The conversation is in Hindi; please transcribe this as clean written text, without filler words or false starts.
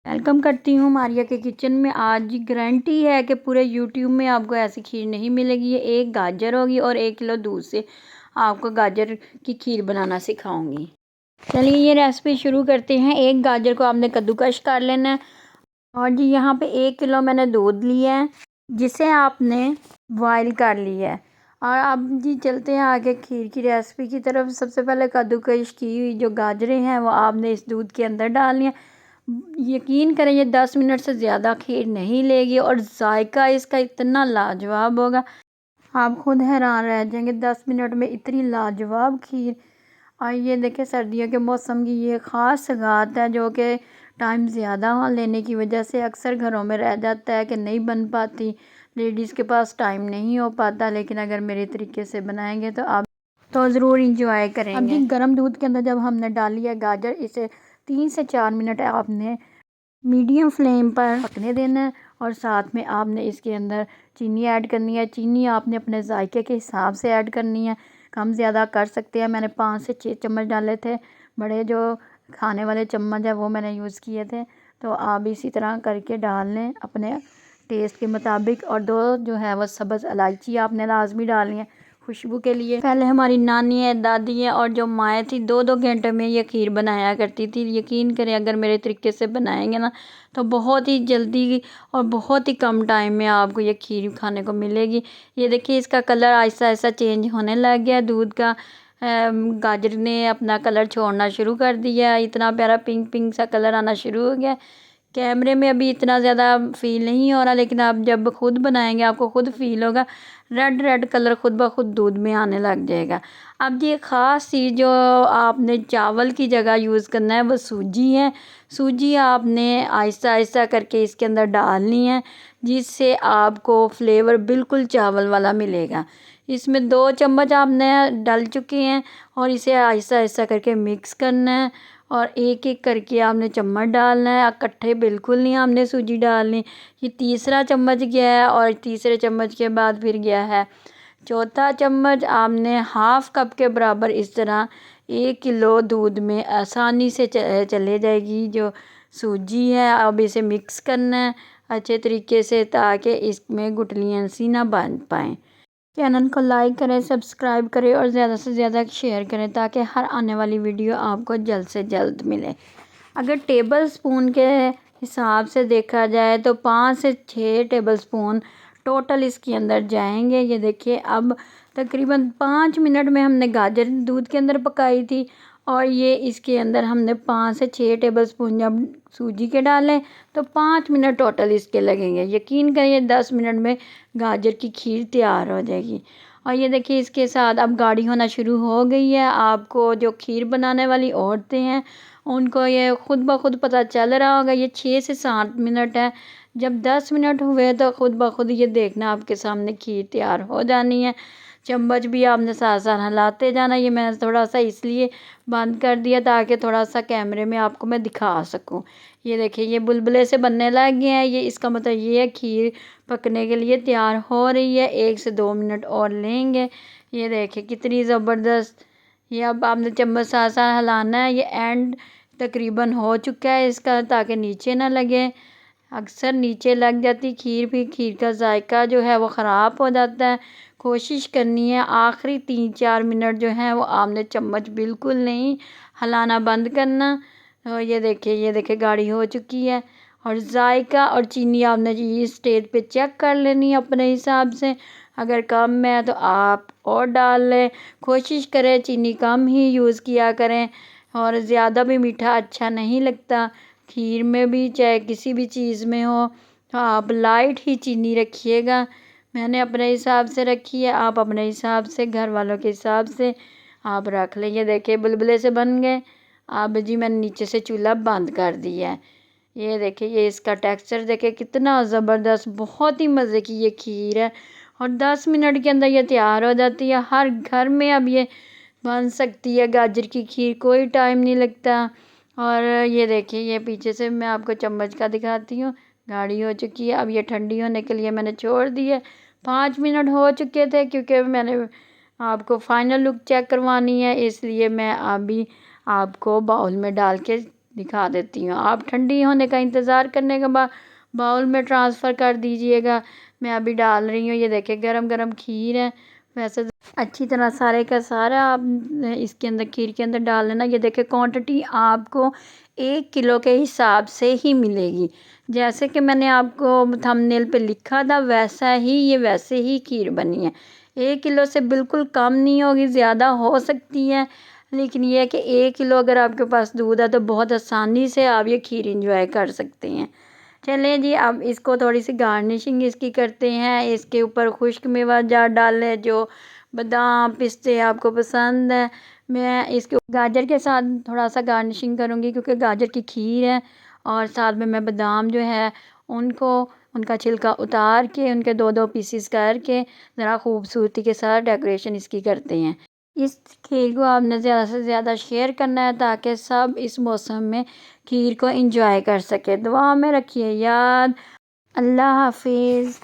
वेलकम करती हूँ मारिया के किचन में। आज गारंटी है कि पूरे यूट्यूब में आपको ऐसी खीर नहीं मिलेगी। ये 1 गाजर होगी और 1 किलो दूध से आपको गाजर की खीर बनाना सिखाऊंगी। चलिए ये रेसिपी शुरू करते हैं। 1 गाजर को आपने कद्दूकश कर लेना है और जी यहाँ पे 1 किलो मैंने दूध लिया है जिसे आपने बॉयल कर लिया है। और अब जी चलते हैं आगे खीर की रेसिपी की तरफ। सबसे पहले कद्दूकश की हुई जो गाजरें हैं वो आपने इस दूध के अंदर डालनी है। यकीन करें ये 10 मिनट से ज़्यादा खीर नहीं लेगी और जायका इसका इतना लाजवाब होगा, आप खुद हैरान रह जाएंगे। 10 मिनट में इतनी लाजवाब खीर। और ये देखें सर्दियों के मौसम की ये ख़ास सौगात है जो कि टाइम ज़्यादा लेने की वजह से अक्सर घरों में रह जाता है कि नहीं बन पाती, लेडीज़ के पास टाइम नहीं हो पाता। लेकिन अगर मेरे तरीके से बनाएंगे तो आप तो ज़रूर इंजॉय करेंगे। अभी गर्म दूध के अंदर जब हमने डाली है गाजर, इसे 3 से 4 मिनट आपने मीडियम फ्लेम पर पकने देना है। और साथ में आपने इसके अंदर चीनी ऐड करनी है। चीनी आपने अपने जायके के हिसाब से ऐड करनी है, कम ज़्यादा कर सकते हैं। मैंने 5 से 6 चम्मच डाले थे, बड़े जो खाने वाले चम्मच है वो मैंने यूज़ किए थे। तो आप इसी तरह करके डाल लें अपने टेस्ट के मुताबिक। और 2 जो है वो सब्ज़ इलायची आपने लाजमी डालनी है खुशबू के लिए। पहले हमारी नानी है, दादी है और जो माएँ थी 2-2 घंटे में ये खीर बनाया करती थी। यकीन करें अगर मेरे तरीके से बनाएंगे ना तो बहुत ही जल्दी और बहुत ही कम टाइम में आपको ये खीर खाने को मिलेगी। ये देखिए इसका कलर आहिस्ता आहिस्ता चेंज होने लग गया। दूध का गाजर ने अपना कलर छोड़ना शुरू कर दिया। इतना प्यारा पिंक पिंक सा कलर आना शुरू हो गया। कैमरे में अभी इतना ज़्यादा फील नहीं हो रहा, लेकिन आप जब खुद बनाएंगे आपको खुद फील होगा। रेड रेड कलर खुद ब खुद दूध में आने लग जाएगा। अब ये ख़ास चीज़ जो आपने चावल की जगह यूज़ करना है वो सूजी है। सूजी आपने आहिस्ता आहिस्ता करके इसके अंदर डालनी है जिससे आपको फ्लेवर बिल्कुल चावल वाला मिलेगा। इसमें 2 चम्मच आपने डाल चुके हैं और इसे आहिस्ता आहिस्ता करके मिक्स करना है। और एक एक करके आपने चम्मच डालना है, इकट्ठे बिल्कुल नहीं आपने सूजी डालनी। ये तीसरा चम्मच गया है और तीसरे चम्मच के बाद फिर गया है चौथा चम्मच। आपने हाफ़ कप के बराबर इस तरह 1 किलो दूध में आसानी से चले जाएगी जो सूजी है। अब इसे मिक्स करना है अच्छे तरीके से ताकि इसमें गुठलियाँ सी ना बन पाएँ। चैनल को लाइक करें, सब्सक्राइब करें और ज़्यादा से ज़्यादा शेयर करें ताकि हर आने वाली वीडियो आपको जल्द से जल्द मिले। अगर टेबल स्पून के हिसाब से देखा जाए तो 5 से 6 टेबल स्पून टोटल इसके अंदर जाएंगे। ये देखिए अब तकरीबन 5 मिनट में हमने गाजर दूध के अंदर पकाई थी और ये इसके अंदर हमने 5 से 6 टेबल स्पून जब सूजी के डालें तो 5 मिनट टोटल इसके लगेंगे। यकीन करिए 10 मिनट में गाजर की खीर तैयार हो जाएगी। और ये देखिए इसके साथ अब गाढ़ी होना शुरू हो गई है। आपको जो खीर बनाने वाली औरतें हैं उनको ये खुद ब खुद पता चल रहा होगा। ये 6 से 7 मिनट है। जब 10 मिनट हुए तो खुद ब खुद ये देखना आपके सामने खीर तैयार हो जानी है। चम्मच भी आपने साथ साथ हिलाते जाना। ये मैंने थोड़ा सा इसलिए बंद कर दिया ताकि थोड़ा सा कैमरे में आपको मैं दिखा सकूं। ये देखिए ये बुलबुले से बनने लग गए हैं। ये इसका मतलब ये है खीर पकने के लिए तैयार हो रही है। 1 से 2 मिनट और लेंगे। ये देखिए कितनी ज़बरदस्त। ये अब आपने चम्मच साथ साथ हिलाना है। ये एंड तकरीबन हो चुका है इसका ताकि नीचे ना लगे। अक्सर नीचे लग जाती खीर, भी खीर का जायका जो है वो ख़राब हो जाता है। कोशिश करनी है आखिरी 3-4 मिनट जो है वो आपने चम्मच बिल्कुल नहीं हिलाना, बंद करना। तो ये देखिए गाढ़ी हो चुकी है। और जायका और चीनी आपने इस स्टेज पे चेक कर लेनी है अपने हिसाब से। अगर कम है तो आप और डाल लें। कोशिश करें चीनी कम ही यूज़ किया करें और ज़्यादा भी मीठा अच्छा नहीं लगता। खीर में भी चाहे किसी भी चीज़ में हो तो आप लाइट ही चीनी रखिएगा। मैंने अपने हिसाब से रखी है, आप अपने हिसाब से घर वालों के हिसाब से आप रख लें। ये देखिए बुलबुले से बन गए। अब जी मैंने नीचे से चूल्हा बंद कर दिया है। ये देखिए ये इसका टेक्सचर देखिए कितना ज़बरदस्त, बहुत ही मज़े की ये खीर है। और 10 मिनट के अंदर ये तैयार हो जाती है। हर घर में अब ये बन सकती है गाजर की खीर, कोई टाइम नहीं लगता। और ये देखिए ये पीछे से मैं आपको चम्मच का दिखाती हूँ, गाढ़ी हो चुकी है। अब ये ठंडी होने के लिए मैंने छोड़ दी है। 5 मिनट हो चुके थे क्योंकि मैंने आपको फाइनल लुक चेक करवानी है, इसलिए मैं अभी आपको बाउल में डाल के दिखा देती हूँ। आप ठंडी होने का इंतज़ार करने के बाद बाउल में ट्रांसफ़र कर दीजिएगा। मैं अभी डाल रही हूँ, ये देखिए गरम गरम खीर है। वैसे तो अच्छी तरह सारे का सारा आप इसके अंदर खीर के अंदर डाल लेना। ये देखिए क्वांटिटी आपको 1 किलो के हिसाब से ही मिलेगी। जैसे कि मैंने आपको थंबनेल पे लिखा था वैसा ही ये वैसे ही खीर बनी है। 1 किलो से बिल्कुल कम नहीं होगी, ज़्यादा हो सकती है, लेकिन ये है कि 1 किलो अगर आपके पास दूध है तो बहुत आसानी से आप ये खीर इंजॉय कर सकते हैं। चलें जी, अब इसको थोड़ी सी गार्निशिंग इसकी करते हैं। इसके ऊपर खुश्क मेवा जार डाल लें, जो बादाम पिस्ते आपको पसंद है। मैं इसके गाजर के साथ थोड़ा सा गार्निशिंग करूँगी क्योंकि गाजर की खीर है, और साथ में मैं बादाम जो है उनको उनका छिलका उतार के उनके 2-2 पीसेस करके ज़रा खूबसूरती के साथ डेकोरेशन इसकी करते हैं। इस खीर को आपने ज़्यादा से ज़्यादा शेयर करना है ताकि सब इस मौसम में खीर को एंजॉय कर सके। दुआ में रखिए याद। अल्लाह हाफिज़।